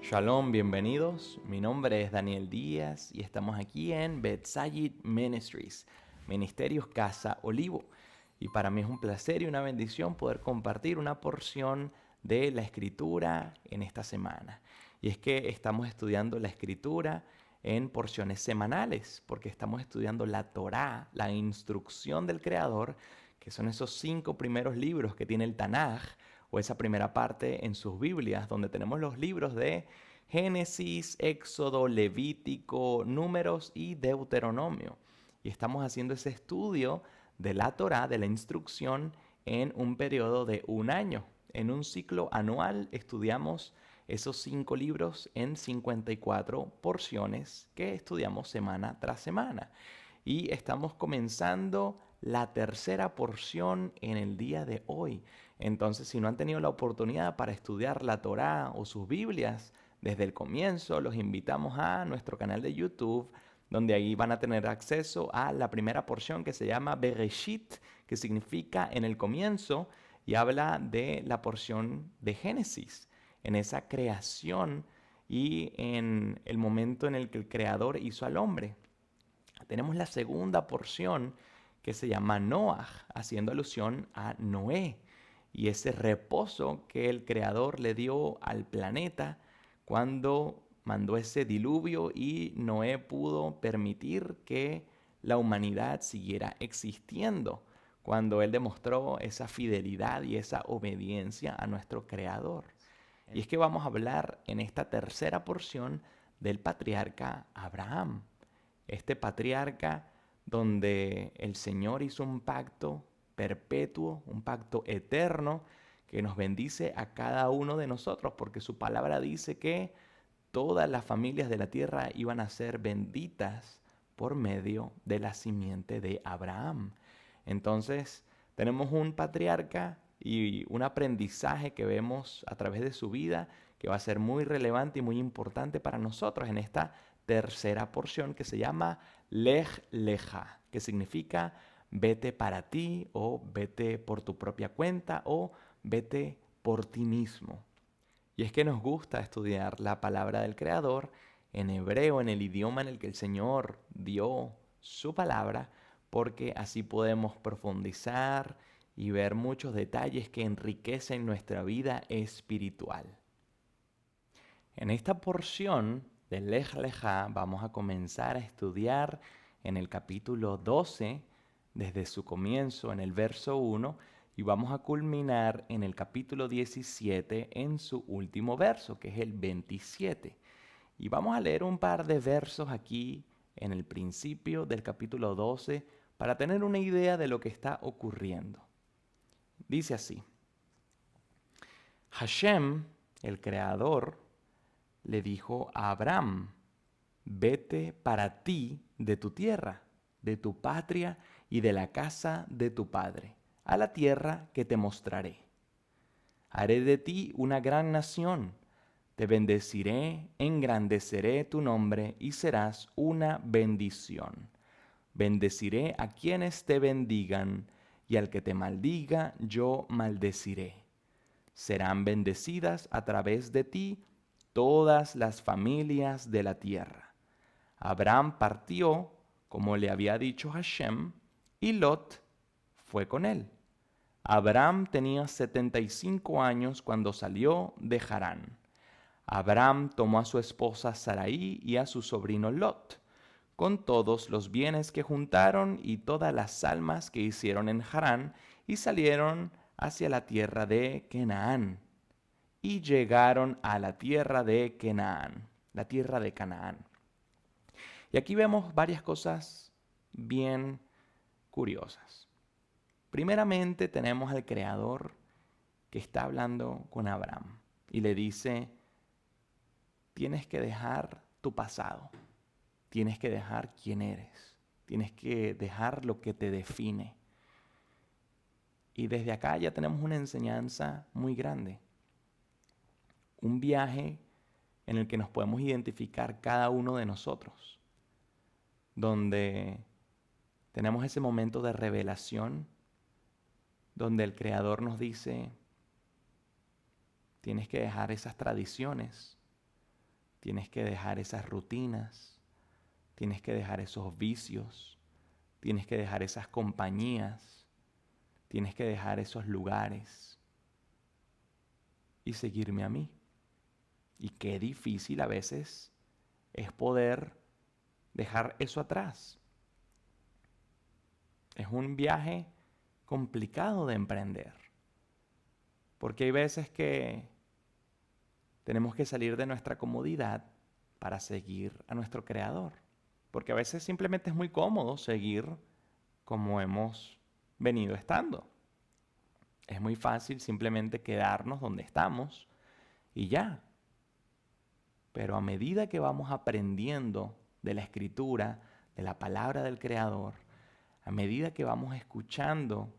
Shalom, bienvenidos. Mi nombre es Daniel Díaz y estamos aquí en Bethsaida Ministries, Ministerios Casa Olivo. Y para mí es un placer y una bendición poder compartir una porción de la Escritura en esta semana. Y es que estamos estudiando la Escritura en porciones semanales, porque estamos estudiando la Torá, la instrucción del Creador, que son esos 5 primeros libros que tiene el Tanaj, o esa primera parte en sus Biblias, donde tenemos los libros de Génesis, Éxodo, Levítico, Números y Deuteronomio. Y estamos haciendo ese estudio de la Torá, de la instrucción, en un periodo de un año. En un ciclo anual estudiamos esos 5 libros en 54 porciones que estudiamos semana tras semana. Y estamos comenzando la tercera porción en el día de hoy. Entonces, si no han tenido la oportunidad para estudiar la Torá o sus Biblias desde el comienzo, los invitamos a nuestro canal de YouTube, donde ahí van a tener acceso a la primera porción que se llama Bereshit, que significa en el comienzo, y habla de la porción de Génesis, en esa creación y en el momento en el que el Creador hizo al hombre. Tenemos la segunda porción que se llama Noah, haciendo alusión a Noé y ese reposo que el Creador le dio al planeta cuando mandó ese diluvio y Noé pudo permitir que la humanidad siguiera existiendo, cuando él demostró esa fidelidad y esa obediencia a nuestro Creador. Y es que vamos a hablar en esta tercera porción del patriarca Abraham. Este patriarca donde el Señor hizo un pacto perpetuo, un pacto eterno que nos bendice a cada uno de nosotros, porque su palabra dice que todas las familias de la tierra iban a ser benditas por medio de la simiente de Abraham. Entonces, tenemos un patriarca y un aprendizaje que vemos a través de su vida que va a ser muy relevante y muy importante para nosotros en esta tercera porción que se llama Lej Leja, que significa vete para ti o vete por tu propia cuenta o vete por ti mismo. Y es que nos gusta estudiar la palabra del Creador en hebreo, en el idioma en el que el Señor dio su palabra, porque así podemos profundizar y ver muchos detalles que enriquecen nuestra vida espiritual. En esta porción de Lej Lejá vamos a comenzar a estudiar en el capítulo 12, desde su comienzo en el verso 1, y vamos a culminar en el capítulo 17 en su último verso, que es el 27. Y vamos a leer un par de versos aquí en el principio del capítulo 12 para tener una idea de lo que está ocurriendo. Dice así: Hashem, el creador, le dijo a Abraham: vete para ti de tu tierra, de tu patria y de la casa de tu padre, a la tierra que te mostraré. Haré de ti una gran nación, te bendeciré, engrandeceré tu nombre y serás una bendición. Bendeciré a quienes te bendigan, y al que te maldiga yo maldeciré. Serán bendecidas a través de ti todas las familias de la tierra. Abraham partió, como le había dicho Hashem, y Lot fue con él. Abraham tenía 75 años cuando salió de Harán. Abraham tomó a su esposa Sarai y a su sobrino Lot, con todos los bienes que juntaron y todas las almas que hicieron en Harán, y salieron hacia la tierra de Canaán. Y llegaron a la tierra de Canaán, la tierra de Canaán. Y aquí vemos varias cosas bien curiosas. Primeramente tenemos al Creador que está hablando con Abraham y le dice: tienes que dejar tu pasado, tienes que dejar quién eres, tienes que dejar lo que te define. Y desde acá ya tenemos una enseñanza muy grande, un viaje en el que nos podemos identificar cada uno de nosotros, donde tenemos ese momento de revelación, donde el Creador nos dice: tienes que dejar esas tradiciones, tienes que dejar esas rutinas, tienes que dejar esos vicios, tienes que dejar esas compañías, tienes que dejar esos lugares y seguirme a mí. Y qué difícil a veces es poder dejar eso atrás. Es un viaje complicado de emprender, porque hay veces que tenemos que salir de nuestra comodidad para seguir a nuestro Creador, porque a veces simplemente es muy cómodo seguir como hemos venido estando. Es muy fácil simplemente quedarnos donde estamos y ya. Pero a medida que vamos aprendiendo de la Escritura, de la palabra del Creador, a medida que vamos escuchando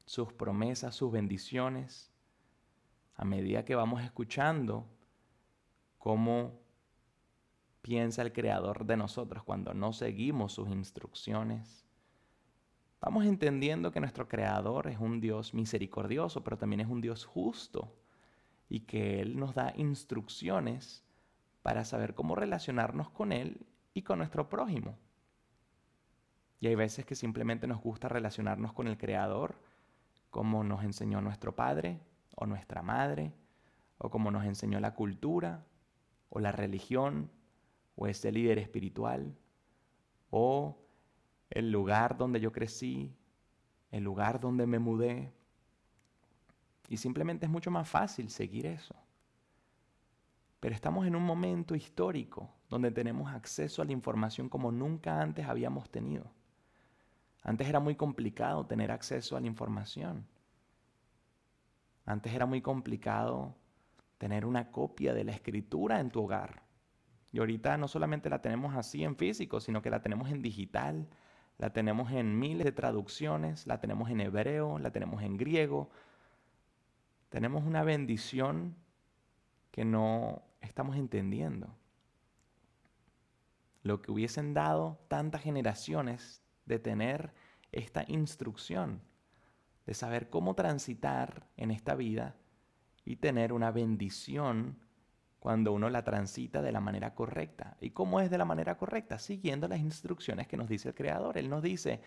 sus promesas, sus bendiciones, a medida que vamos escuchando cómo piensa el Creador de nosotros cuando no seguimos sus instrucciones, vamos entendiendo que nuestro Creador es un Dios misericordioso, pero también es un Dios justo y que Él nos da instrucciones para saber cómo relacionarnos con Él y con nuestro prójimo. Y hay veces que simplemente nos gusta relacionarnos con el Creador como nos enseñó nuestro padre o nuestra madre, o como nos enseñó la cultura o la religión o ese líder espiritual o el lugar donde yo crecí, el lugar donde me mudé. Y simplemente es mucho más fácil seguir eso. Pero estamos en un momento histórico donde tenemos acceso a la información como nunca antes habíamos tenido. Antes era muy complicado tener acceso a la información. Antes era muy complicado tener una copia de la Escritura en tu hogar. Y ahorita no solamente la tenemos así en físico, sino que la tenemos en digital, la tenemos en miles de traducciones, la tenemos en hebreo, la tenemos en griego. Tenemos una bendición que no estamos entendiendo. Lo que hubiesen dado tantas generaciones de tener esta instrucción, de saber cómo transitar en esta vida y tener una bendición cuando uno la transita de la manera correcta. ¿Y cómo es de la manera correcta? Siguiendo las instrucciones que nos dice el Creador. Él nos dice,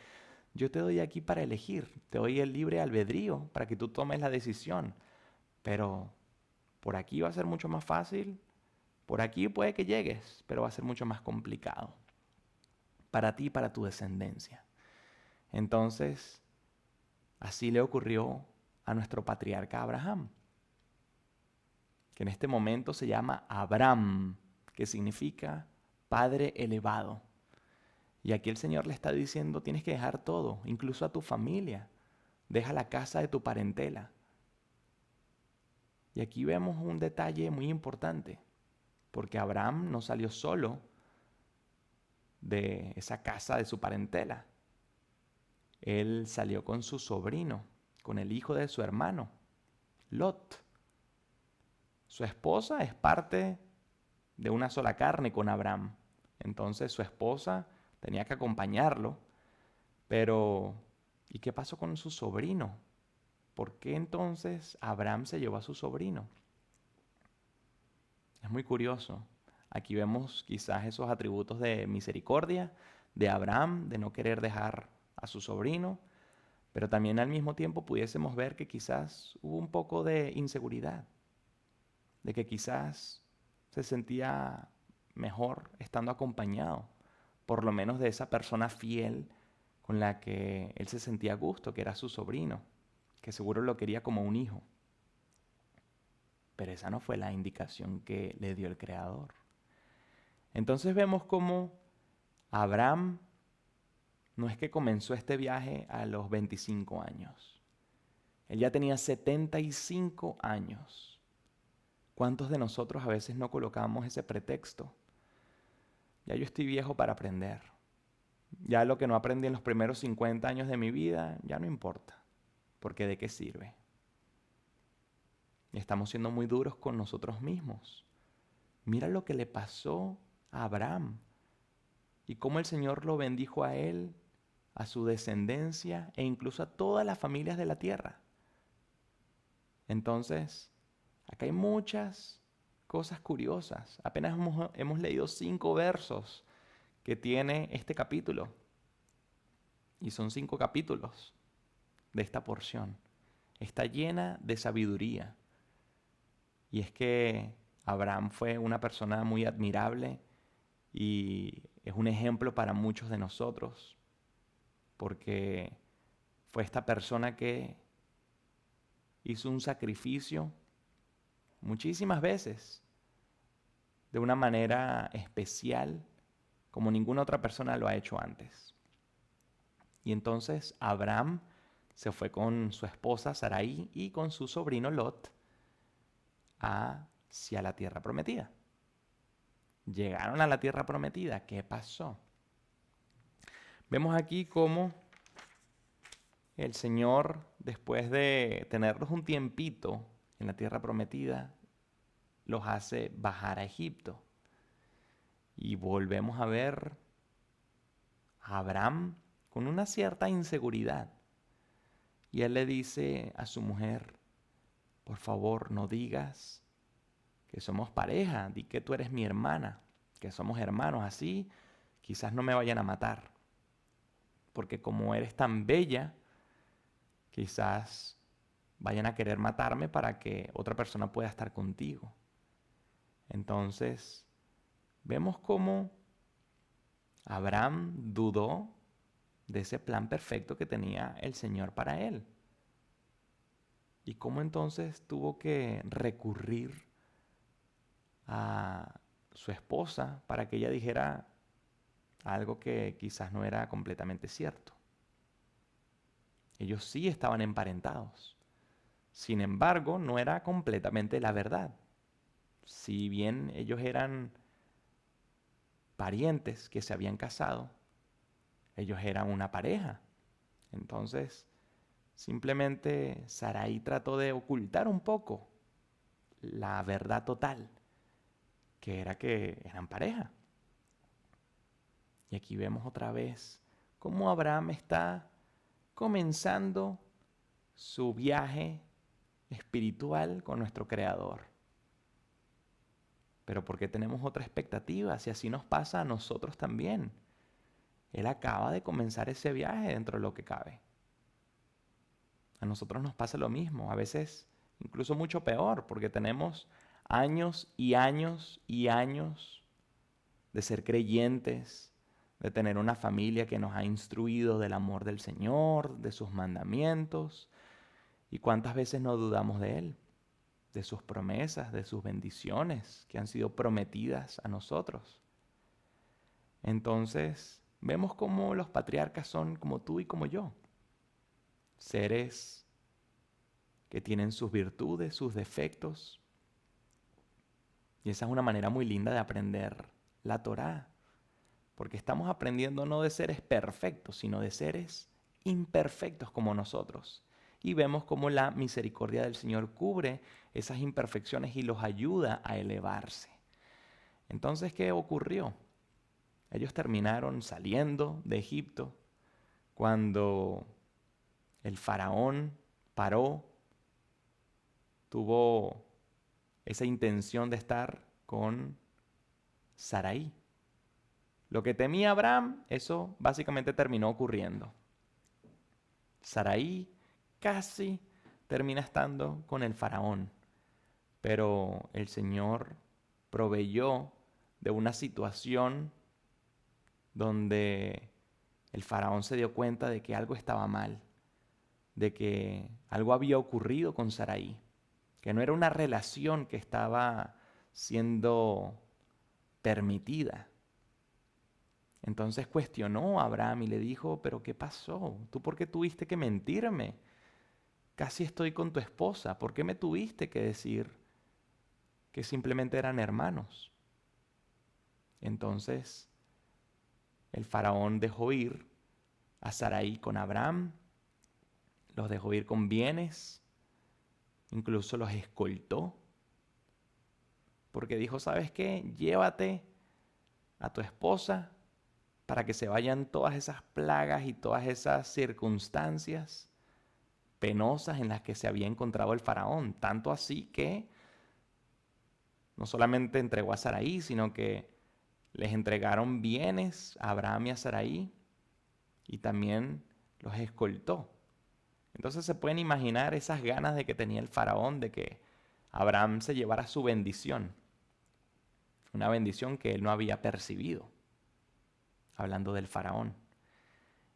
yo te doy aquí para elegir, te doy el libre albedrío para que tú tomes la decisión. Pero por aquí va a ser mucho más fácil, por aquí puede que llegues, pero va a ser mucho más complicado para ti y para tu descendencia. Entonces, así le ocurrió a nuestro patriarca Abraham, que en este momento se llama Abram, que significa Padre elevado. Y aquí el Señor le está diciendo, tienes que dejar todo, incluso a tu familia. Deja la casa de tu parentela. Y aquí vemos un detalle muy importante, porque Abraham no salió solo de esa casa de su parentela. Él salió con su sobrino, con el hijo de su hermano, Lot. Su esposa es parte de una sola carne con Abraham. Entonces su esposa tenía que acompañarlo. Pero, ¿y qué pasó con su sobrino? ¿Por qué entonces Abraham se llevó a su sobrino? Es muy curioso. Aquí vemos quizás esos atributos de misericordia de Abraham, de no querer dejar a su sobrino, pero también al mismo tiempo pudiésemos ver que quizás hubo un poco de inseguridad, de que quizás se sentía mejor estando acompañado, por lo menos de esa persona fiel con la que él se sentía a gusto, que era su sobrino, que seguro lo quería como un hijo. Pero esa no fue la indicación que le dio el Creador. Entonces vemos cómo Abraham no es que comenzó este viaje a los 25 años. Él ya tenía 75 años. ¿Cuántos de nosotros a veces no colocamos ese pretexto? Ya yo estoy viejo para aprender. Ya lo que no aprendí en los primeros 50 años de mi vida, ya no importa. Porque ¿de qué sirve? Y estamos siendo muy duros con nosotros mismos. Mira lo que le pasó a Abraham y cómo el Señor lo bendijo a él, a su descendencia e incluso a todas las familias de la tierra. Entonces, acá hay muchas cosas curiosas. Apenas hemos leído 5 versos que tiene este capítulo. Y son 5 capítulos de esta porción. Está llena de sabiduría. Y es que Abraham fue una persona muy admirable y es un ejemplo para muchos de nosotros, porque fue esta persona que hizo un sacrificio muchísimas veces, de una manera especial, como ninguna otra persona lo ha hecho antes. Y entonces Abraham se fue con su esposa Sarai y con su sobrino Lot hacia la tierra prometida. Llegaron a la tierra prometida. ¿Qué pasó? Vemos aquí cómo el Señor, después de tenerlos un tiempito en la tierra prometida, los hace bajar a Egipto. Y volvemos a ver a Abraham con una cierta inseguridad. Y él le dice a su mujer, por favor, no digas que somos pareja, di que tú eres mi hermana, que somos hermanos, así quizás no me vayan a matar. Porque como eres tan bella, quizás vayan a querer matarme para que otra persona pueda estar contigo. Entonces, vemos cómo Abraham dudó de ese plan perfecto que tenía el Señor para él. Y cómo entonces tuvo que recurrir a su esposa para que ella dijera algo que quizás no era completamente cierto. Ellos sí estaban emparentados. Sin embargo, no era completamente la verdad. Si bien ellos eran parientes que se habían casado, ellos eran una pareja. Entonces, simplemente Sarai trató de ocultar un poco la verdad total, que era que eran pareja. Y aquí vemos otra vez cómo Abraham está comenzando su viaje espiritual con nuestro Creador. Pero porque tenemos otra expectativa, si así nos pasa a nosotros también. Él acaba de comenzar ese viaje dentro de lo que cabe. A nosotros nos pasa lo mismo, a veces incluso mucho peor, porque tenemos años y años y años de ser creyentes, de tener una familia que nos ha instruido del amor del Señor, de sus mandamientos. ¿Y cuántas veces no dudamos de Él? De sus promesas, de sus bendiciones que han sido prometidas a nosotros. Entonces, vemos cómo los patriarcas son como tú y como yo. Seres que tienen sus virtudes, sus defectos. Y esa es una manera muy linda de aprender la Torá. Porque estamos aprendiendo no de seres perfectos, sino de seres imperfectos como nosotros. Y vemos cómo la misericordia del Señor cubre esas imperfecciones y los ayuda a elevarse. Entonces, ¿qué ocurrió? Ellos terminaron saliendo de Egipto cuando el faraón paró, tuvo esa intención de estar con Sarai. Lo que temía Abraham, eso básicamente terminó ocurriendo. Sarai casi termina estando con el faraón, pero el Señor proveyó de una situación donde el faraón se dio cuenta de que algo estaba mal, de que algo había ocurrido con Sarai, que no era una relación que estaba siendo permitida. Entonces cuestionó a Abraham y le dijo, ¿pero qué pasó? ¿Tú por qué tuviste que mentirme? Casi estoy con tu esposa. ¿Por qué me tuviste que decir que simplemente eran hermanos? Entonces el faraón dejó ir a Sarai con Abraham, los dejó ir con bienes, incluso los escoltó, porque dijo, ¿sabes qué? Llévate a tu esposa para que se vayan todas esas plagas y todas esas circunstancias penosas en las que se había encontrado el faraón. Tanto así que no solamente entregó a Saraí, sino que les entregaron bienes a Abraham y a Saraí y también los escoltó. Entonces se pueden imaginar esas ganas de que tenía el faraón de que Abraham se llevara su bendición, una bendición que él no había percibido, hablando del faraón.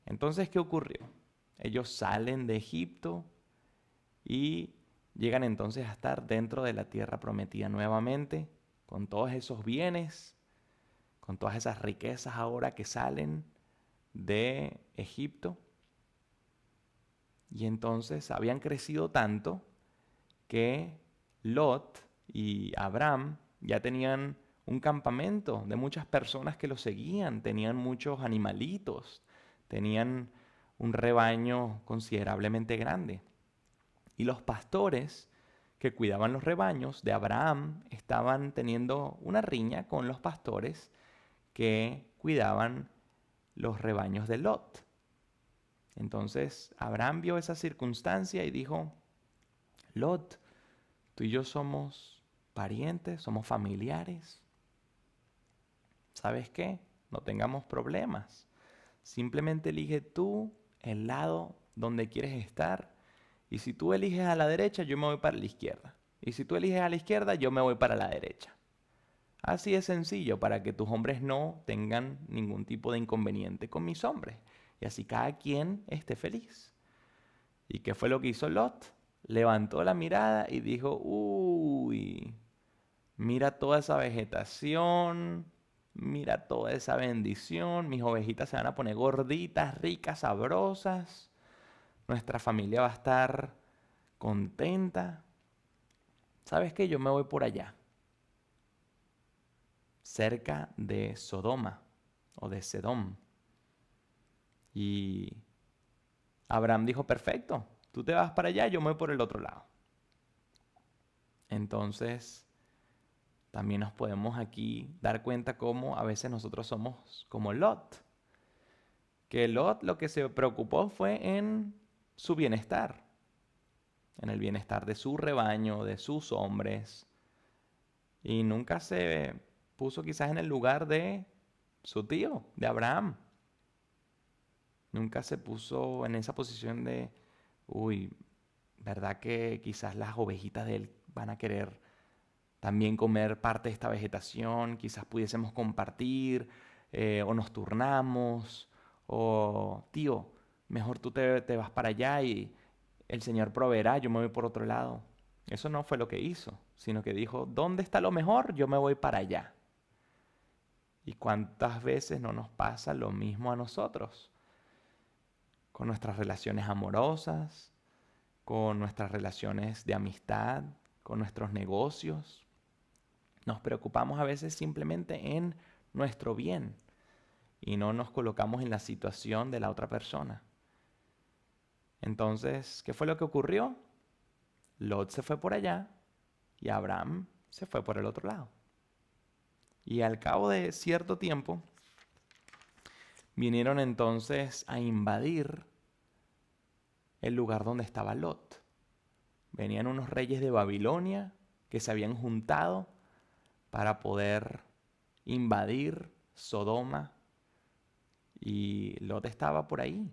Entonces, ¿qué ocurrió? Ellos salen de Egipto y llegan entonces a estar dentro de la tierra prometida nuevamente, con todos esos bienes, con todas esas riquezas ahora que salen de Egipto. Y entonces habían crecido tanto que Lot y Abraham ya tenían un campamento de muchas personas que los seguían, tenían muchos animalitos, tenían un rebaño considerablemente grande. Y los pastores que cuidaban los rebaños de Abraham estaban teniendo una riña con los pastores que cuidaban los rebaños de Lot. Entonces Abraham vio esa circunstancia y dijo, Lot, tú y yo somos parientes, somos familiares. ¿Sabes qué? No tengamos problemas. Simplemente elige tú el lado donde quieres estar. Y si tú eliges a la derecha, yo me voy para la izquierda. Y si tú eliges a la izquierda, yo me voy para la derecha. Así es sencillo, para que tus hombres no tengan ningún tipo de inconveniente con mis hombres. Y así cada quien esté feliz. ¿Y qué fue lo que hizo Lot? Levantó la mirada y dijo, uy, mira toda esa vegetación, mira toda esa bendición, mis ovejitas se van a poner gorditas, ricas, sabrosas, nuestra familia va a estar contenta. ¿Sabes qué? Yo me voy por allá, cerca de Sodoma o de Sedom. Y Abraham dijo, perfecto, tú te vas para allá, yo me voy por el otro lado. Entonces, también nos podemos aquí dar cuenta cómo a veces nosotros somos como Lot. Que Lot lo que se preocupó fue en su bienestar, en el bienestar de su rebaño, de sus hombres. Y nunca se puso quizás en el lugar de su tío, de Abraham. Nunca se puso en esa posición de, uy, ¿verdad que quizás las ovejitas de él van a querer también comer parte de esta vegetación? Quizás pudiésemos compartir o nos turnamos. O, tío, mejor tú te vas para allá y el Señor proveerá, yo me voy por otro lado. Eso no fue lo que hizo, sino que dijo, ¿dónde está lo mejor? Yo me voy para allá. ¿Y cuántas veces no nos pasa lo mismo a nosotros? Con nuestras relaciones amorosas, con nuestras relaciones de amistad, con nuestros negocios. Nos preocupamos a veces simplemente en nuestro bien y no nos colocamos en la situación de la otra persona. Entonces, ¿qué fue lo que ocurrió? Lot se fue por allá y Abraham se fue por el otro lado. Y al cabo de cierto tiempo, vinieron entonces a invadir el lugar donde estaba Lot. Venían unos reyes de Babilonia que se habían juntado para poder invadir Sodoma y Lot estaba por ahí.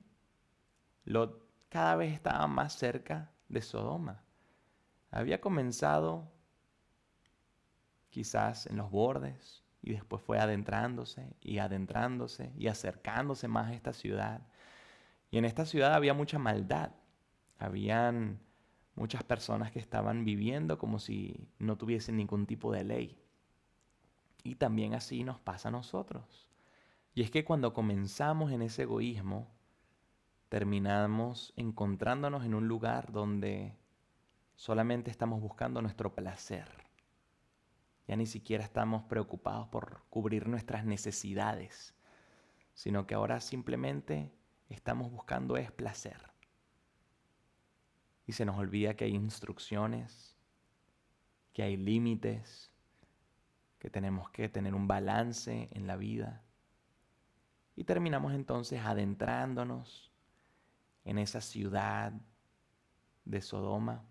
Lot cada vez estaba más cerca de Sodoma. Había comenzado quizás en los bordes y después fue adentrándose y adentrándose y acercándose más a esta ciudad. Y en esta ciudad había mucha maldad. Habían muchas personas que estaban viviendo como si no tuviesen ningún tipo de ley. Y también así nos pasa a nosotros. Y es que cuando comenzamos en ese egoísmo, terminamos encontrándonos en un lugar donde solamente estamos buscando nuestro placer. Ya ni siquiera estamos preocupados por cubrir nuestras necesidades, sino que ahora simplemente estamos buscando es placer. Y se nos olvida que hay instrucciones, que hay límites, que tenemos que tener un balance en la vida. Y terminamos entonces adentrándonos en esa ciudad de Sodoma,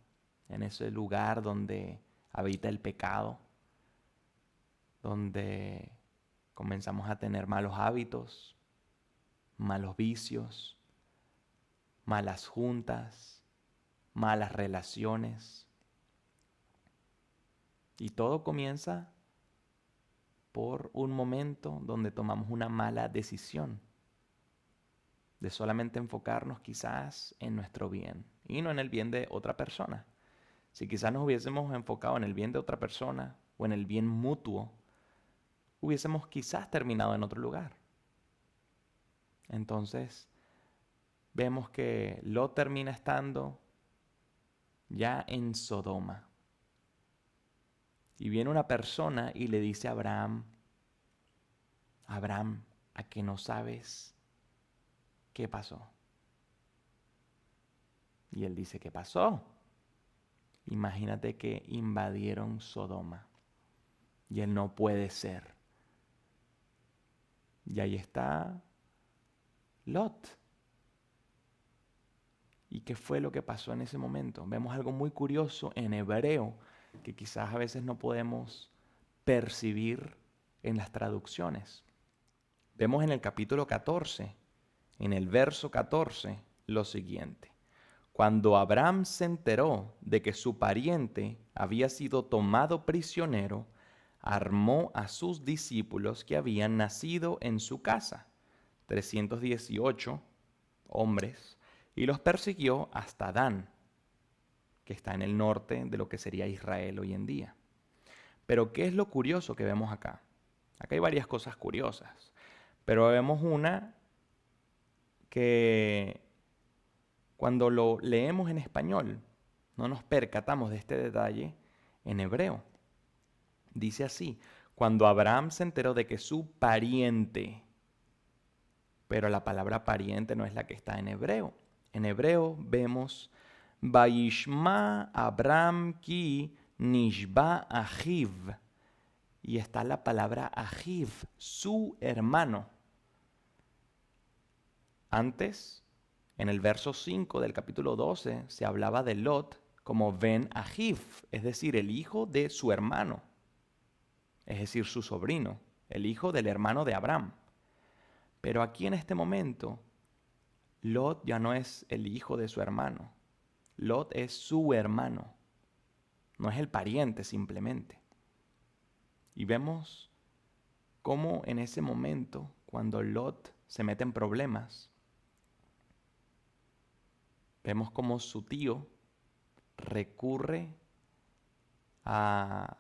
en ese lugar donde habita el pecado, donde comenzamos a tener malos hábitos, malos vicios, malas juntas, malas relaciones. Y todo comienza por un momento donde tomamos una mala decisión de solamente enfocarnos quizás en nuestro bien y no en el bien de otra persona. Si quizás nos hubiésemos enfocado en el bien de otra persona o en el bien mutuo, hubiésemos quizás terminado en otro lugar. Entonces, vemos que Lot termina estando ya en Sodoma. Y viene una persona y le dice a Abraham, Abraham, ¿a que no sabes qué pasó? Y él dice, ¿qué pasó? Imagínate que invadieron Sodoma. Y él no puede ser. Y ahí está Lot. ¿Y qué fue lo que pasó en ese momento? Vemos algo muy curioso en hebreo que quizás a veces no podemos percibir en las traducciones. Vemos en el capítulo 14, en el verso 14, lo siguiente. Cuando Abraham se enteró de que su pariente había sido tomado prisionero, armó a sus discípulos que habían nacido en su casa, 318 hombres, y los persiguió hasta Dan, que está en el norte de lo que sería Israel hoy en día. Pero ¿qué es lo curioso que vemos acá? Acá hay varias cosas curiosas, pero vemos una que cuando lo leemos en español no nos percatamos de este detalle en hebreo. Dice así, cuando Abraham se enteró de que su pariente, pero la palabra pariente no es la que está en hebreo. En hebreo vemos Vayishma Abraham ki nishba ahiv. Y está la palabra ahiv, su hermano. Antes, en el verso 5 del capítulo 12, se hablaba de Lot como Ben ahiv, es decir, el hijo de su hermano, es decir, su sobrino, el hijo del hermano de Abraham. Pero aquí en este momento, Lot ya no es el hijo de su hermano. Lot es su hermano. No es el pariente simplemente. Y vemos cómo en ese momento, cuando Lot se mete en problemas, vemos cómo su tío recurre a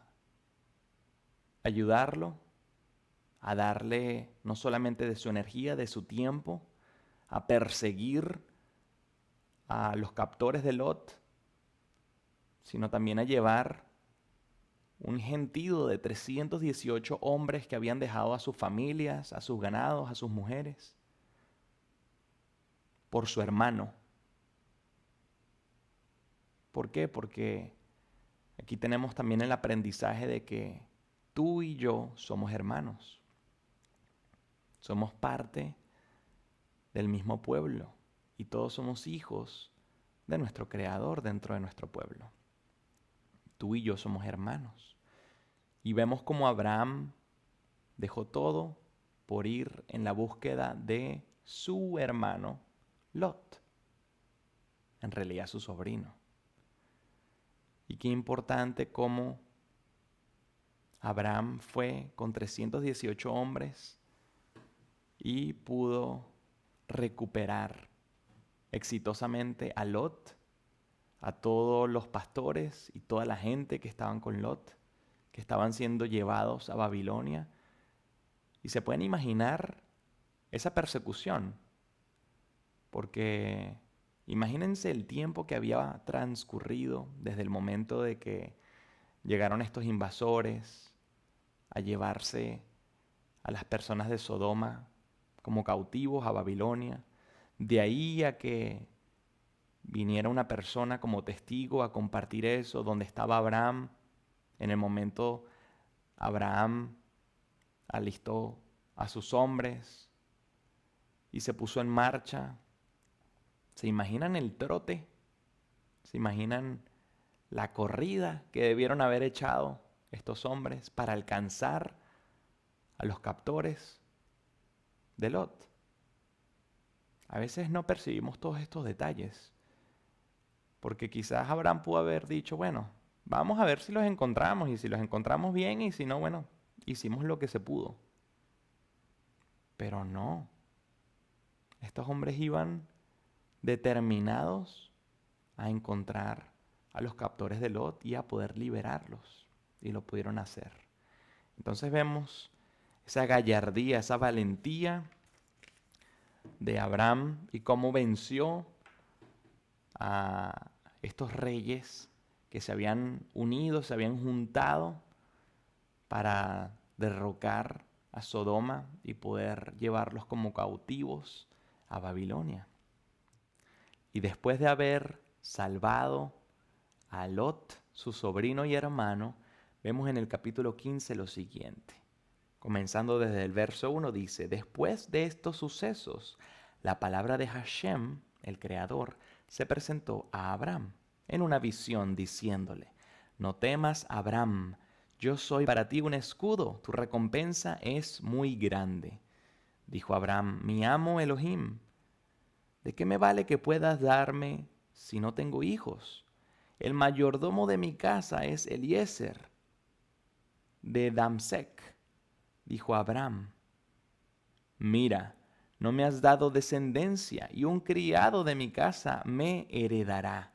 ayudarlo, a darle no solamente de su energía, de su tiempo, a perseguir a los captores de Lot, sino también a llevar un gentío de 318 hombres que habían dejado a sus familias, a sus ganados, a sus mujeres, por su hermano. ¿Por qué? Porque aquí tenemos también el aprendizaje de que tú y yo somos hermanos. Somos parte del mismo pueblo y todos somos hijos de nuestro Creador dentro de nuestro pueblo. Tú y yo somos hermanos. Y vemos como Abraham dejó todo por ir en la búsqueda de su hermano Lot. En realidad su sobrino. Y qué importante cómo Abraham fue con 318 hombres y pudo recuperar exitosamente a Lot, a todos los pastores y toda la gente que estaban con Lot, que estaban siendo llevados a Babilonia. Y se pueden imaginar esa persecución, porque imagínense el tiempo que había transcurrido desde el momento de que llegaron estos invasores a llevarse a las personas de Sodoma como cautivos a Babilonia. De ahí a que viniera una persona como testigo a compartir eso, donde estaba Abraham. En el momento Abraham alistó a sus hombres y se puso en marcha. ¿Se imaginan el trote? ¿Se imaginan la corrida que debieron haber echado estos hombres para alcanzar a los captores de Lot. A veces no percibimos todos estos detalles, porque quizás Abraham pudo haber dicho, bueno, vamos a ver si los encontramos, y si los encontramos bien, y si no, bueno, hicimos lo que se pudo. Pero no, estos hombres iban determinados a encontrar a los captores de Lot y a poder liberarlos, y lo pudieron hacer. Entonces vemos esa gallardía, esa valentía de Abraham y cómo venció a estos reyes que se habían unido, se habían juntado para derrocar a Sodoma y poder llevarlos como cautivos a Babilonia. Y después de haber salvado a Lot, su sobrino y hermano, vemos en el capítulo 15 lo siguiente. Comenzando desde el verso 1 dice, después de estos sucesos, la palabra de Hashem, el Creador, se presentó a Abraham en una visión diciéndole, no temas, Abraham, yo soy para ti un escudo, tu recompensa es muy grande. Dijo Abraham, mi amo Elohim, ¿de qué me vale que puedas darme si no tengo hijos? El mayordomo de mi casa es Eliezer de Damsec. Dijo Abraham, mira, no me has dado descendencia y un criado de mi casa me heredará.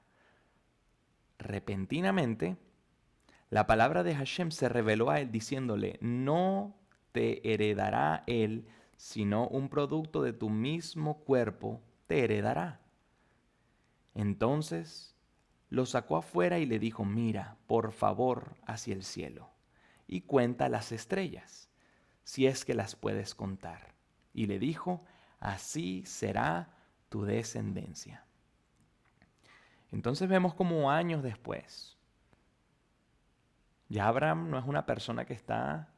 Repentinamente, la palabra de Hashem se reveló a él diciéndole, no te heredará él, sino un producto de tu mismo cuerpo te heredará. Entonces lo sacó afuera y le dijo, mira, por favor, hacia el cielo y cuenta las estrellas, si es que las puedes contar. Y le dijo, así será tu descendencia. Entonces vemos como años después, ya Abraham no es una persona que está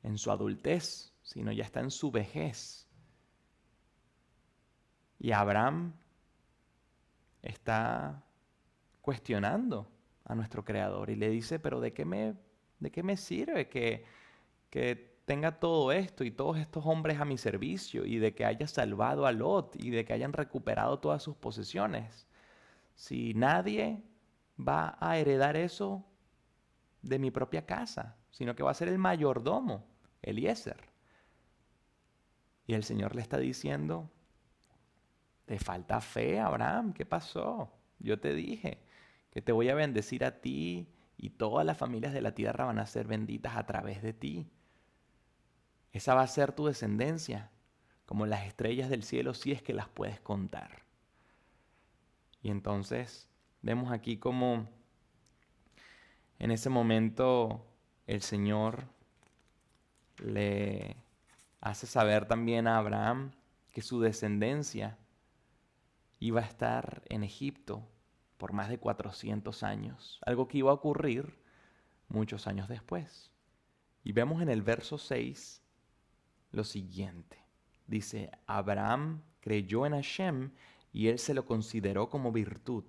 en su adultez, sino ya está en su vejez. Y Abraham está cuestionando a nuestro Creador y le dice, pero ¿de qué me sirve que tenga todo esto y todos estos hombres a mi servicio y de que haya salvado a Lot y de que hayan recuperado todas sus posesiones? Si nadie va a heredar eso de mi propia casa, sino que va a ser el mayordomo, Eliezer. Y el Señor le está diciendo, te falta fe, Abraham, ¿qué pasó? Yo te dije que te voy a bendecir a ti y todas las familias de la tierra van a ser benditas a través de ti. Esa va a ser tu descendencia, como las estrellas del cielo si es que las puedes contar. Y entonces vemos aquí como en ese momento el Señor le hace saber también a Abraham que su descendencia iba a estar en Egipto por más de 400 años, algo que iba a ocurrir muchos años después. Y vemos en el verso 6 lo siguiente. Dice, Abraham creyó en Hashem y él se lo consideró como virtud.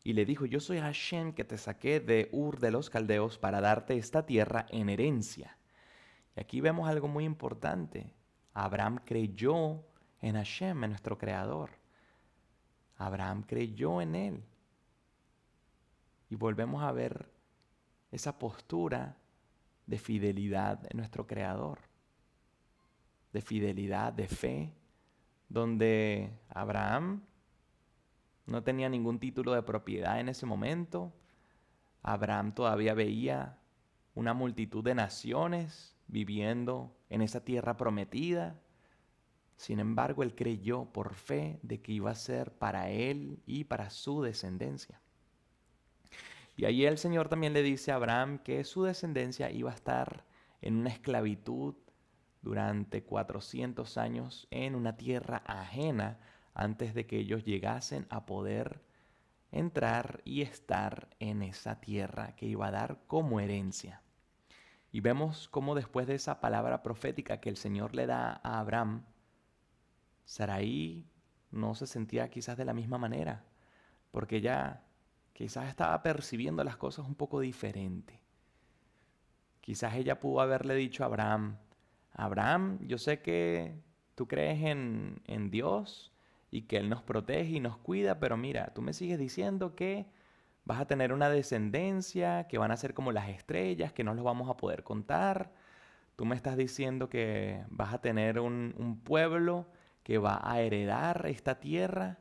Y le dijo, yo soy Hashem que te saqué de Ur de los Caldeos para darte esta tierra en herencia. Y aquí vemos algo muy importante. Abraham creyó en Hashem, en nuestro Creador. Abraham creyó en él. Y volvemos a ver esa postura de fidelidad en nuestro Creador. De fidelidad, de fe, donde Abraham no tenía ningún título de propiedad en ese momento. Abraham todavía veía una multitud de naciones viviendo en esa tierra prometida. Sin embargo, él creyó por fe de que iba a ser para él y para su descendencia. Y allí el Señor también le dice a Abraham que su descendencia iba a estar en una esclavitud durante 400 años en una tierra ajena antes de que ellos llegasen a poder entrar y estar en esa tierra que iba a dar como herencia. Y vemos cómo después de esa palabra profética que el Señor le da a Abraham, Sarai no se sentía quizás de la misma manera, porque ella quizás estaba percibiendo las cosas un poco diferente. Quizás ella pudo haberle dicho a Abraham, Abraham, yo sé que tú crees en Dios y que Él nos protege y nos cuida, pero mira, tú me sigues diciendo que vas a tener una descendencia, que van a ser como las estrellas, que no los vamos a poder contar. Tú me estás diciendo que vas a tener un pueblo que va a heredar esta tierra,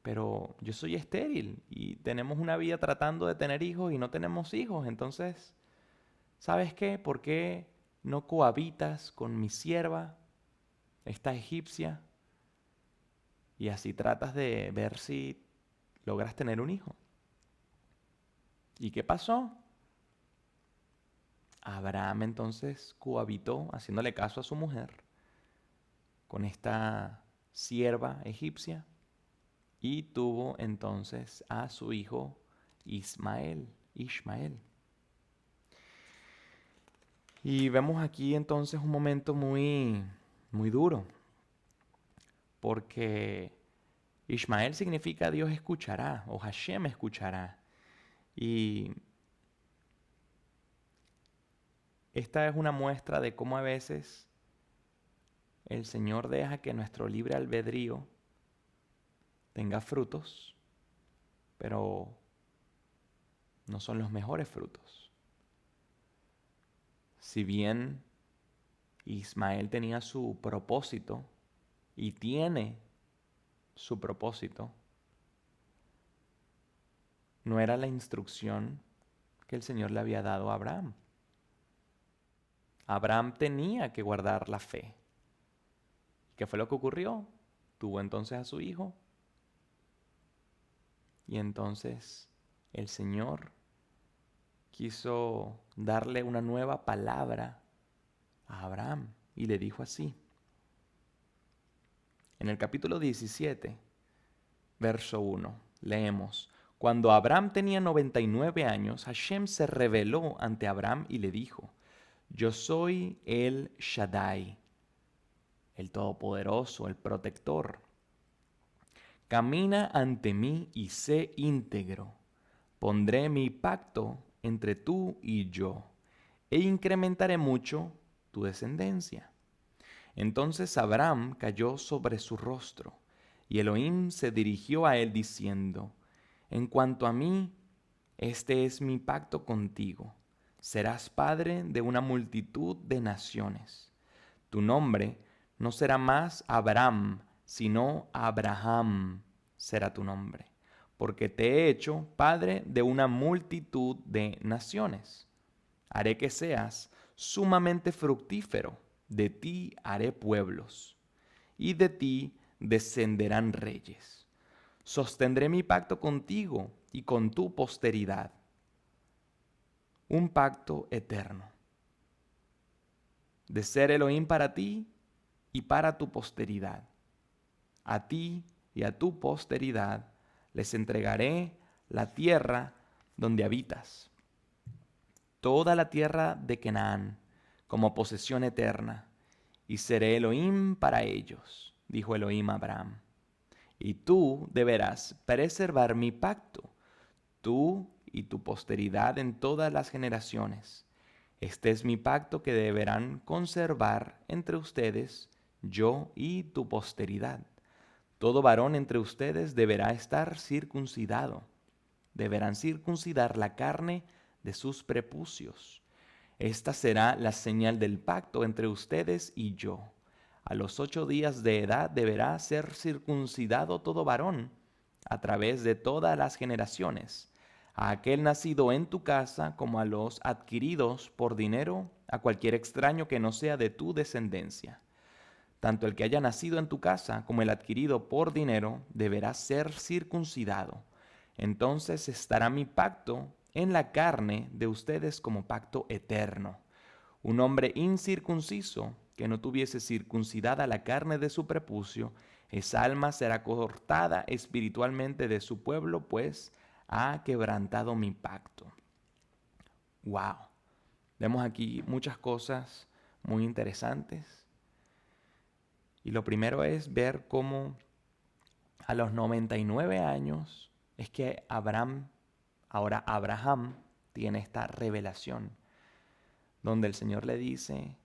pero yo soy estéril y tenemos una vida tratando de tener hijos y no tenemos hijos. Entonces, ¿sabes qué? ¿Por qué no cohabitas con mi sierva, esta egipcia? Y así tratas de ver si logras tener un hijo. ¿Y qué pasó? Abraham entonces cohabitó, haciéndole caso a su mujer, con esta sierva egipcia y tuvo entonces a su hijo Ishmael. Y vemos aquí entonces un momento muy, muy duro, porque Ishmael significa Dios escuchará o Hashem escuchará. Y esta es una muestra de cómo a veces el Señor deja que nuestro libre albedrío tenga frutos, pero no son los mejores frutos. Si bien Ismael tenía su propósito y tiene su propósito, no era la instrucción que el Señor le había dado a Abraham. Abraham tenía que guardar la fe. ¿Qué fue lo que ocurrió? Tuvo entonces a su hijo. Y entonces el Señor quiso darle una nueva palabra a Abraham y le dijo así. En el capítulo 17, verso 1, leemos: Cuando Abraham tenía 99 años, Hashem se reveló ante Abraham y le dijo: Yo soy el Shaddai, el Todopoderoso, el Protector. Camina ante mí y sé íntegro. Pondré mi pacto entre tú y yo, e incrementaré mucho tu descendencia. Entonces Abraham cayó sobre su rostro, y Elohim se dirigió a él diciendo: En cuanto a mí, este es mi pacto contigo. Serás padre de una multitud de naciones. Tu nombre no será más Abraham, sino Abraham será tu nombre, porque te he hecho padre de una multitud de naciones. Haré que seas sumamente fructífero, de ti haré pueblos, y de ti descenderán reyes. Sostendré mi pacto contigo y con tu posteridad, un pacto eterno, de ser Elohim para ti y para tu posteridad. A ti y a tu posteridad les entregaré la tierra donde habitas, toda la tierra de Canaán, como posesión eterna, y seré Elohim para ellos, dijo Elohim a Abraham. Y tú deberás preservar mi pacto, tú y tu posteridad en todas las generaciones. Este es mi pacto que deberán conservar entre ustedes, yo y tu posteridad. Todo varón entre ustedes deberá estar circuncidado. Deberán circuncidar la carne de sus prepucios. Esta será la señal del pacto entre ustedes y yo. A los 8 días de edad deberá ser circuncidado todo varón a través de todas las generaciones, a aquel nacido en tu casa como a los adquiridos por dinero, a cualquier extraño que no sea de tu descendencia. Tanto el que haya nacido en tu casa como el adquirido por dinero deberá ser circuncidado. Entonces estará mi pacto en la carne de ustedes como pacto eterno. Un hombre incircunciso que no tuviese circuncidada la carne de su prepucio, esa alma será cortada espiritualmente de su pueblo, pues ha quebrantado mi pacto. Wow. Vemos aquí muchas cosas muy interesantes. Y lo primero es ver cómo a los 99 años es que Abraham tiene esta revelación. donde el Señor le dice,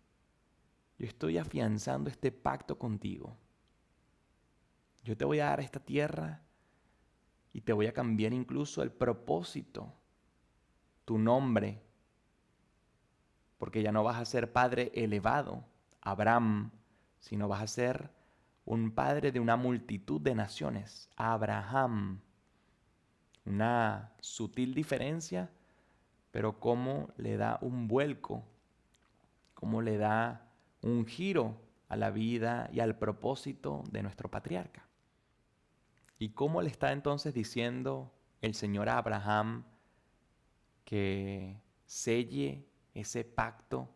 yo estoy afianzando este pacto contigo. Yo te voy a dar esta tierra y te voy a cambiar incluso el propósito, tu nombre, porque ya no vas a ser padre elevado, Abraham, sino vas a ser un padre de una multitud de naciones, Abraham. Una sutil diferencia, pero cómo le da un vuelco, cómo le da un giro a la vida y al propósito de nuestro patriarca. Y cómo le está entonces diciendo el Señor a Abraham que selle ese pacto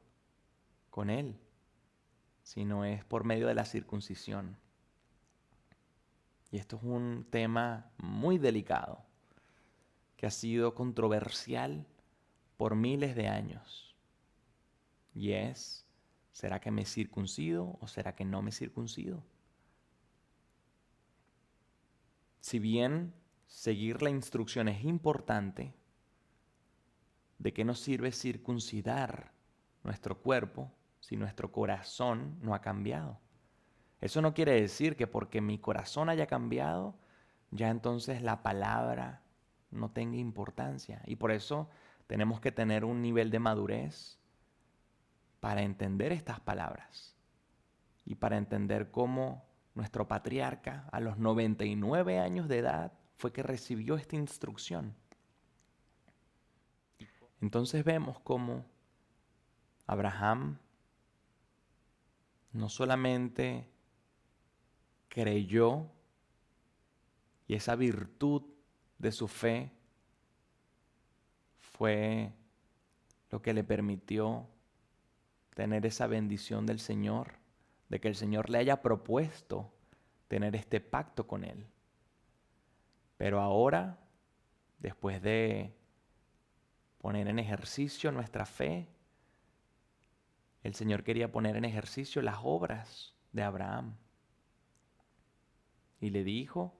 con él, si no es por medio de la circuncisión. Y esto es un tema muy delicado, que ha sido controversial por miles de años. Y es, ¿será que me circuncido o será que no me circuncido? Si bien seguir la instrucción es importante, ¿de qué nos sirve circuncidar nuestro cuerpo si nuestro corazón no ha cambiado? Eso no quiere decir que porque mi corazón haya cambiado, ya entonces la palabra no tenga importancia. Y por eso tenemos que tener un nivel de madurez para entender estas palabras y para entender cómo nuestro patriarca a los 99 años de edad fue que recibió esta instrucción. Entonces vemos cómo Abraham no solamente creyó y esa virtud de su fe fue lo que le permitió tener esa bendición del Señor, de que el Señor le haya propuesto tener este pacto con él. Pero ahora, después de poner en ejercicio nuestra fe, el Señor quería poner en ejercicio las obras de Abraham. Y le dijo,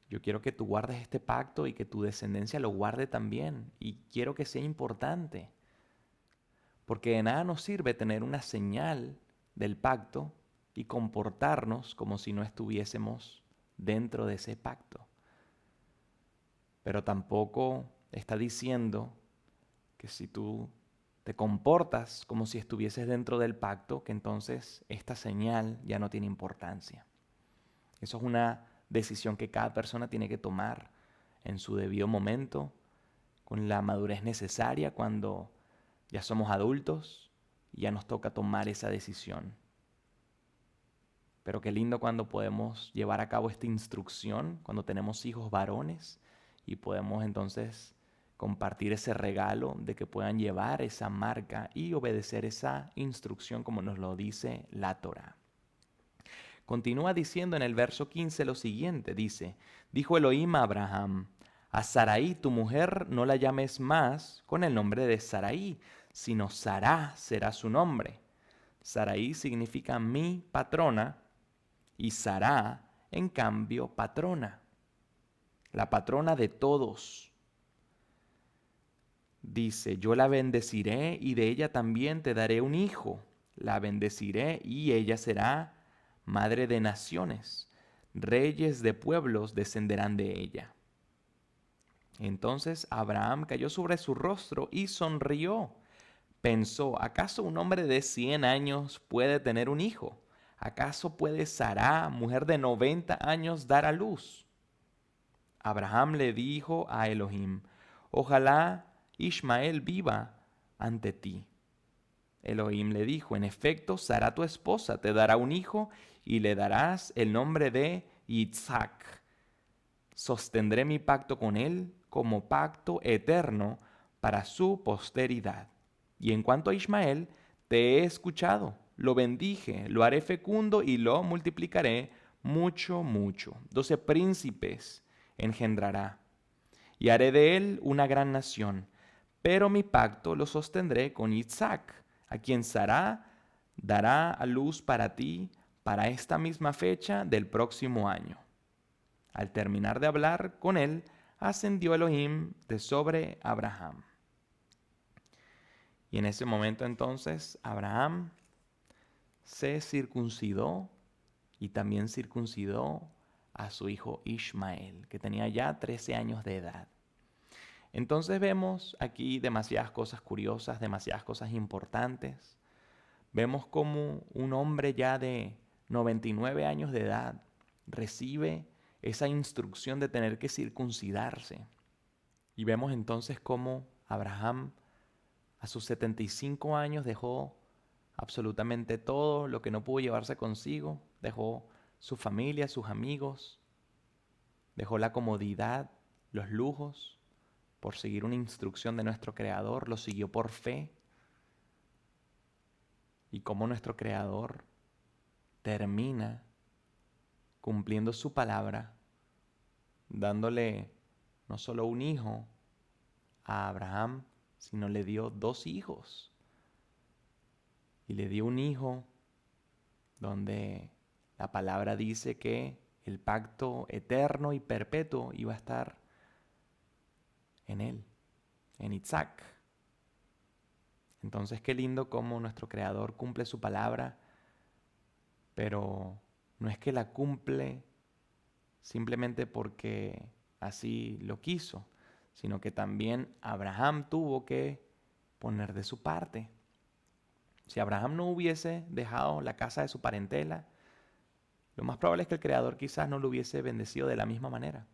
yo quiero que tú guardes este pacto y que tu descendencia lo guarde también. Y quiero que sea importante. Porque de nada nos sirve tener una señal del pacto y comportarnos como si no estuviésemos dentro de ese pacto. Pero tampoco está diciendo que si tú te comportas como si estuvieses dentro del pacto, que entonces esta señal ya no tiene importancia. Eso es una decisión que cada persona tiene que tomar en su debido momento, con la madurez necesaria cuando ya somos adultos y ya nos toca tomar esa decisión. Pero qué lindo cuando podemos llevar a cabo esta instrucción, cuando tenemos hijos varones y podemos entonces compartir ese regalo de que puedan llevar esa marca y obedecer esa instrucción como nos lo dice la Torá. Continúa diciendo en el verso 15 lo siguiente, dice, dijo Elohim a Abraham, a Sarai tu mujer no la llames más con el nombre de Sarai, sino Sará será su nombre. Sarai significa mi patrona y Sará, en cambio, patrona, la patrona de todos. Dice, yo la bendeciré y de ella también te daré un hijo. La bendeciré y ella será madre de naciones. Reyes de pueblos descenderán de ella. Entonces Abraham cayó sobre su rostro y sonrió. Pensó, ¿acaso un hombre de 100 años puede tener un hijo? ¿Acaso puede Sará, mujer de 90 años, dar a luz? Abraham le dijo a Elohim, ojalá Ismael viva ante ti. Elohim le dijo, en efecto, Sara tu esposa te dará un hijo y le darás el nombre de Yitzhak. Sostendré mi pacto con él como pacto eterno para su posteridad. Y en cuanto a Ismael, te he escuchado, lo bendije, lo haré fecundo y lo multiplicaré mucho, mucho. 12 príncipes engendrará y haré de él una gran nación. Pero mi pacto lo sostendré con Isaac, a quien Sara dará a luz para ti para esta misma fecha del próximo año. Al terminar de hablar con él, ascendió Elohim de sobre Abraham. Y en ese momento entonces Abraham se circuncidó y también circuncidó a su hijo Ismael, que tenía ya 13 años de edad. Entonces vemos aquí demasiadas cosas curiosas, demasiadas cosas importantes. Vemos como un hombre ya de 99 años de edad recibe esa instrucción de tener que circuncidarse. Y vemos entonces cómo Abraham a sus 75 años dejó absolutamente todo lo que no pudo llevarse consigo. Dejó su familia, sus amigos, dejó la comodidad, los lujos, por seguir una instrucción de nuestro Creador, lo siguió por fe. Y cómo nuestro Creador termina cumpliendo su palabra, dándole no solo un hijo a Abraham, sino le dio 2 hijos. Y le dio un hijo donde la palabra dice que el pacto eterno y perpetuo iba a estar en él, en Isaac. Entonces qué lindo cómo nuestro Creador cumple su palabra, pero no es que la cumple simplemente porque así lo quiso, sino que también Abraham tuvo que poner de su parte. Si Abraham no hubiese dejado la casa de su parentela, lo más probable es que el Creador quizás no lo hubiese bendecido de la misma manera.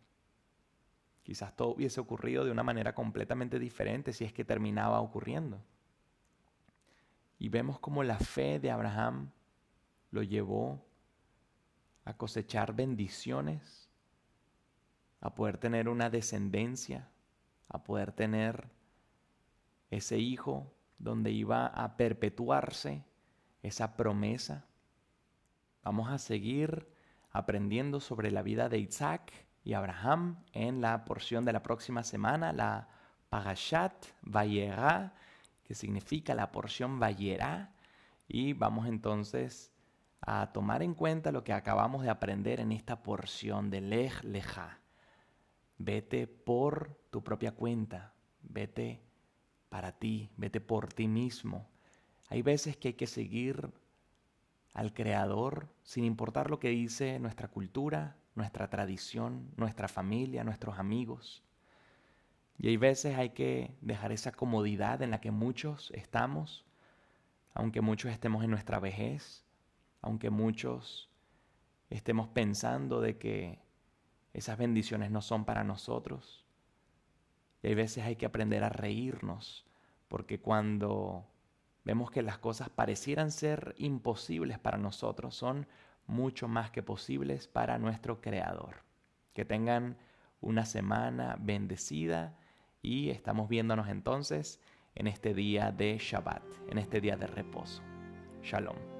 Quizás todo hubiese ocurrido de una manera completamente diferente si es que terminaba ocurriendo. Y vemos cómo la fe de Abraham lo llevó a cosechar bendiciones, a poder tener una descendencia, a poder tener ese hijo donde iba a perpetuarse esa promesa. Vamos a seguir aprendiendo sobre la vida de Isaac y Abraham en la porción de la próxima semana, la Parashat Vayera, que significa la porción Vayera, y vamos entonces a tomar en cuenta lo que acabamos de aprender en esta porción de Lech Lecha. Vete por tu propia cuenta, vete para ti, vete por ti mismo. Hay veces que hay que seguir al Creador sin importar lo que dice nuestra cultura, nuestra tradición, nuestra familia, nuestros amigos. Y hay veces hay que dejar esa comodidad en la que muchos estamos, aunque muchos estemos en nuestra vejez, aunque muchos estemos pensando de que esas bendiciones no son para nosotros. Y hay veces hay que aprender a reírnos, porque cuando vemos que las cosas parecieran ser imposibles para nosotros, son mucho más que posibles para nuestro Creador. Que tengan una semana bendecida y estamos viéndonos entonces en este día de Shabbat, en este día de reposo. Shalom.